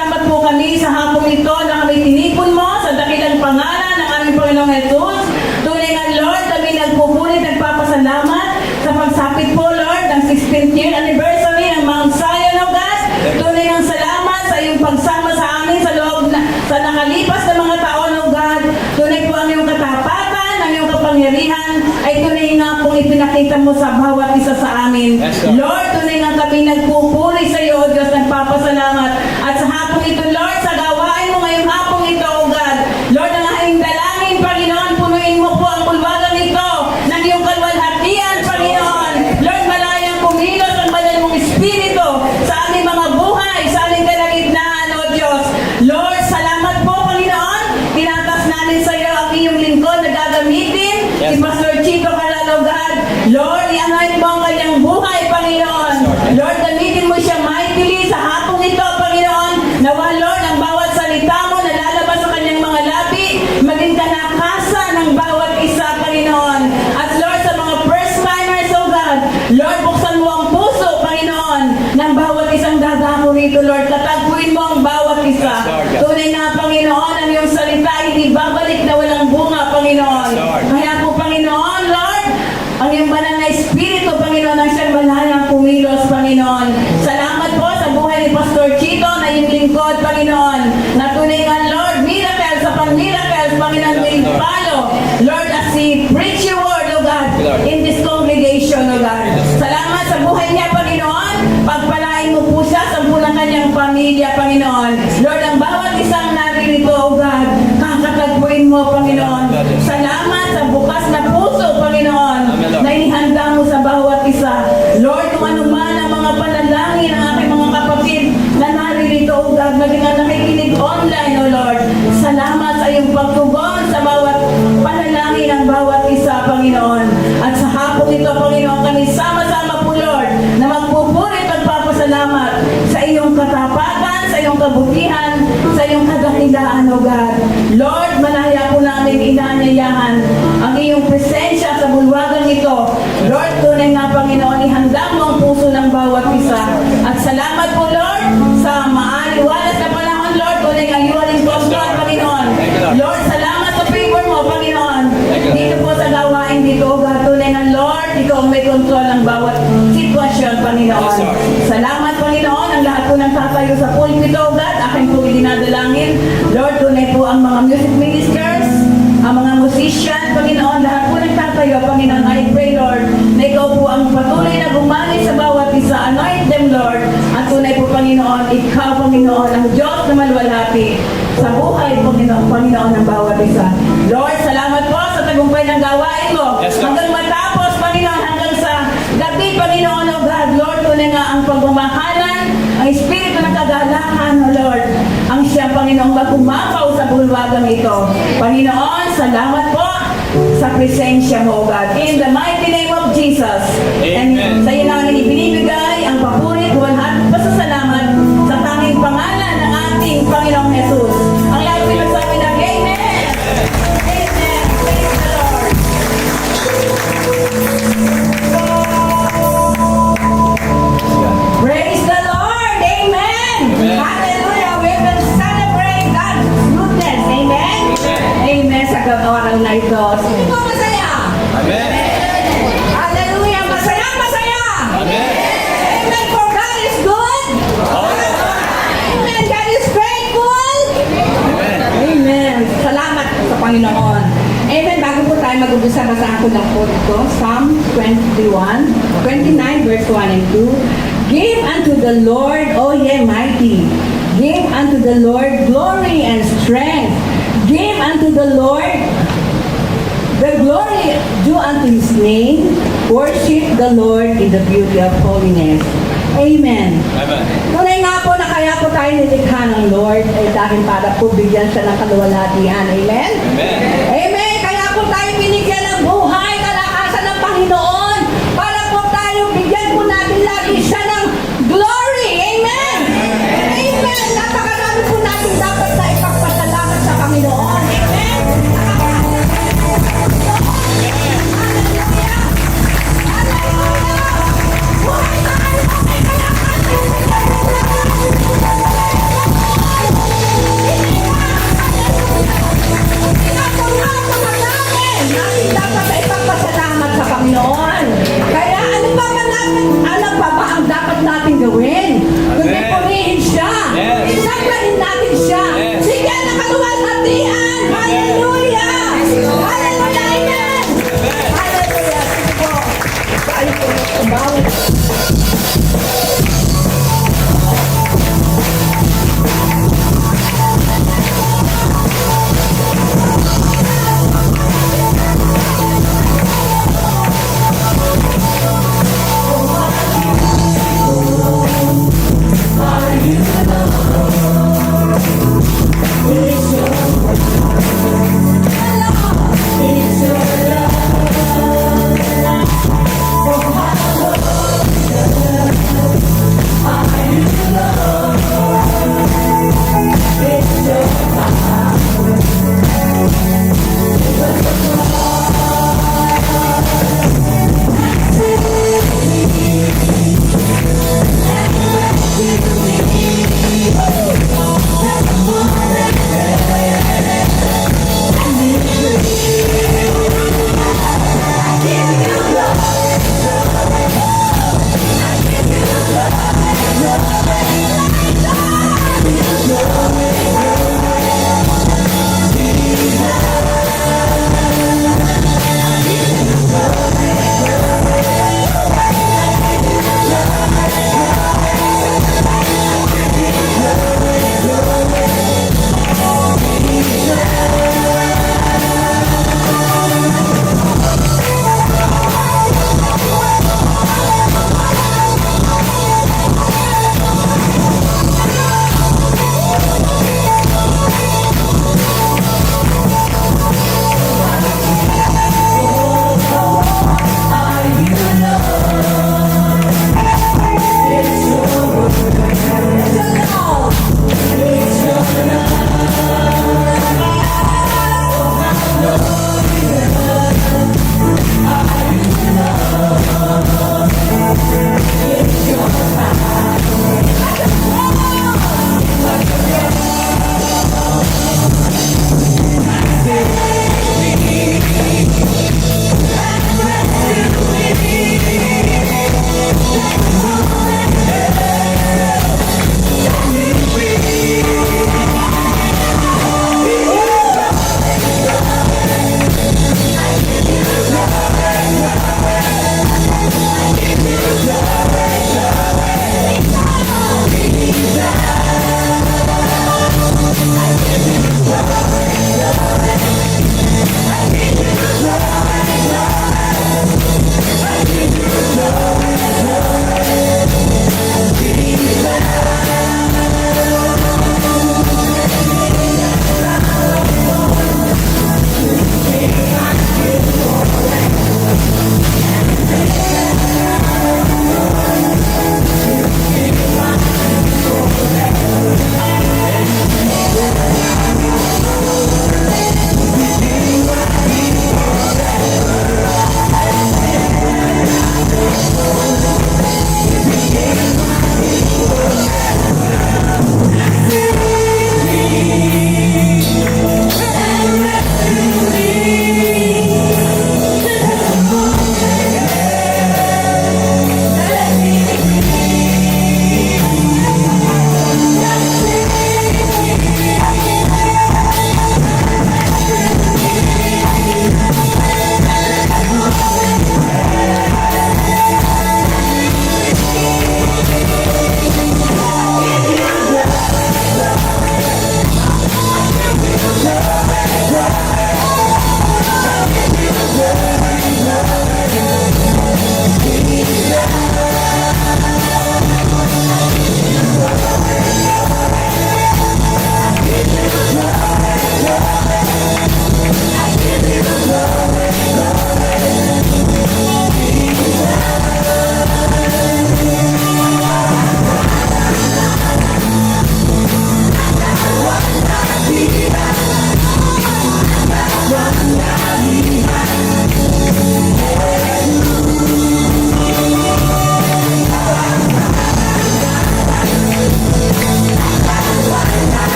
Nagpapasalamat po kami sa hapong ito na kami tinipon mo sa dakilang pangalan ng aming Panginoong Jesus. Tunay nga Lord, kami nagpupunit, nagpapasalamat sa pagsapit po Lord ng 16th year anniversary ng Mount Zion, O God. Tunay nga salamat sa iyong pagsama sa amin sa loob sa nakalipas na mga taon, O God. Tunay po ang iyong katapatan, ang iyong kapangyarihan ay tunay nga pong ipinakita mo sa bawat isa sa amin. Lord, tunay nga kami nagpupuri sa iyo, O Diyos, nagpapasalamat. At sa hapong ito, Lord, sa gawain mo ngayong hapong ito, O God. Lord, ang aming dalangin, Panginoon, punuin mo po ang bulwagang ito ng iyong kalwalhatian, Panginoon. Lord, malayang kumilos ang banal mong Espiritu sa aming mga buhay, sa aming kalagitnaan, O Diyos. Lord, salamat po, Panginoon. Tinatas namin sa iyo ang iyong lingkod na gagamitin, si Pastor Chito Caral, O God. Lord, i-anoint mo ang kanyang buhay, Panginoon. Lord, gamitin mo siya mightily sa hapong ito, Panginoon. Nawa, Lord, ang bawat salita mo na lalabas sa kanyang mga labi, maging kanakasa ng bawat isa, Panginoon. At Lord, sa mga first timers, O God, Lord, buksan mo ang puso, Panginoon, ng bawat isang dadako rito, Lord. Katagpuin mo ang bawat isa. Tunay na, Panginoon, ang iyong salita, hindi babalik na walang bunga, Panginoon. Kaya po, Panginoon, Lord, ang iyong banal na Espiritu, Panginoon, ang siyang banal kumilos, Panginoon. Salamat po sa buhay ni Pastor Chito na iyong lingkod, Panginoon. Na tunay nga, Lord, miracles upon miracles, Panginoon, will follow. Lord, as he preach your word, O God, in this congregation, O God. Salamat sa buhay niya, Panginoon. Pagpalain mo po siya sa bulang kanyang pamilya, Panginoon. Lord, ang bawat isang naririto, O God, kakatagpuin mo, Panginoon. Salamat sa bukas na puso, Panginoon, na inihanda mo sa bawat isa. Lord, kung ano man ang mga panalangin ng aking mga kapatid na naririto, O God, maging ang nakikinig online, O Lord. Salamat sa iyong pagtugon sa bawat panalangin ng bawat isa, Panginoon. At sa hapon ito, Panginoon, kami sama-sama po, Lord, na magpupuri at magpapasalamat sa iyong katapatan, sa iyong kabutihan, sa iyong kadakilaan, O God. Lord, malaya po namin inaanyayahan ang iyong presensya sa bulwagang ito. Lord, tunay nga, Panginoon, ihanda mo ang puso ng bawat isa. At salamat po, Lord, sa maaliwalas na panahon, Lord, tunay nga iwaling control, Panginoon. Lord, salamat sa favor mo, Panginoon. Dito po sa gawain dito, O God, tunay nga, Lord, ikaw ang may control ng bawat sitwasyon, Panginoon. Salamat, Panginoon, ang lahat po ng tatayo sa pulpito, O God, aking po dinadalangin. Lord, tunay po ang mga music ministers, ang mga musician, Panginoon, lahat po nagtatayo, Panginoon, I pray, Lord, na ikaw po ang patuloy na bumalik sa bawat isa. Anoint them, Lord. At tunay po, Panginoon, ikaw, Panginoon, ang Diyos na maluwalhati sa buhay, Panginoon, ng bawat isa. Lord, salamat po sa tagumpay ng gawain mo. Hanggang matapos, Panginoon, hanggang sa gabi, Panginoon, O God, Lord, tunay nga ang pagmamahalan, ang Espiritu ng kagalakan, O Lord, ang siya, Panginoon, mag-umapaw sa bulwagang ito. Panginoon, salamat po sa presensya mo, O God. In the mighty name of Jesus. Amen. And sa iyo namin ibinibigay ang papuri, buwan at pasasalamat sa tanging pangalan ng ating Panginoong Jesus. Ang lahat ko nagsabi ng Amen. Amen. Praise the Lord. Praise the Lord. Amen. Hallelujah. We will celebrate God's goodness. Amen. Amen. Sa araw na ito. Sino po masaya? Amen. Hallelujah. Masaya, masaya. Amen. Amen. For God is good. Amen. God is faithful. Amen. Amen. Salamat sa Panginoon. Amen. Bago po tayo mag-umpisa, basahan ko ng quote ko. Psalm 29 verse 1 and 2. Give unto the Lord, O ye mighty. Give unto the Lord glory and strength. Give unto the Lord the glory due unto His name. Worship the Lord in the beauty of holiness. Amen. Amen. Tunay nga po na kaya po tayo nilikha ng Lord ay dahil para po bigyan siya ng kaluwalhatian. Amen? Amen. Amen. Kaya po tayo binigyan ng buhay, kalakasan ng Panginoon para po tayo bigyan po natin lagi siya ng glory. Amen. Amen. Napakarami po natin dapat na ipagpasalamat sa Panginoon. Amen. Hallelujah. Hallelujah. Buhay tayo. Okay, kaya gawin. Kundi Amen. purihin siya. Yes. Isanglahin natin siya. Yes. Sige, nakaluwalhatian. Hallelujah! Hallelujah! Amen! Hallelujah! Sige po. Tayo po. Bawat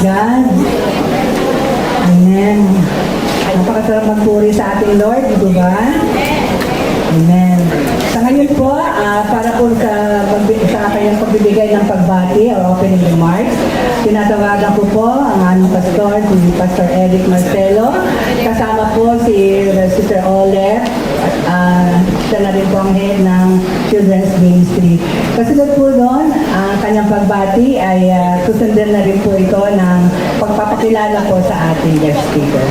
God. Amen. Napakasarap magpuri sa ating Lord, di ba? Amen. Sa ngayon po, para po sa kanyang pagbibigay ng pagbati or opening remarks, tinatawagan ko po ang aming pastor, si Pastor Eric Marcelo. Kasama po si Sister Olet. Siya na rin po ang head ng Children's Ministry. Kasunod po doon, ang kanyang pagbati ay susundan na rin po ito ng pagpapakilala po sa ating guest speaker.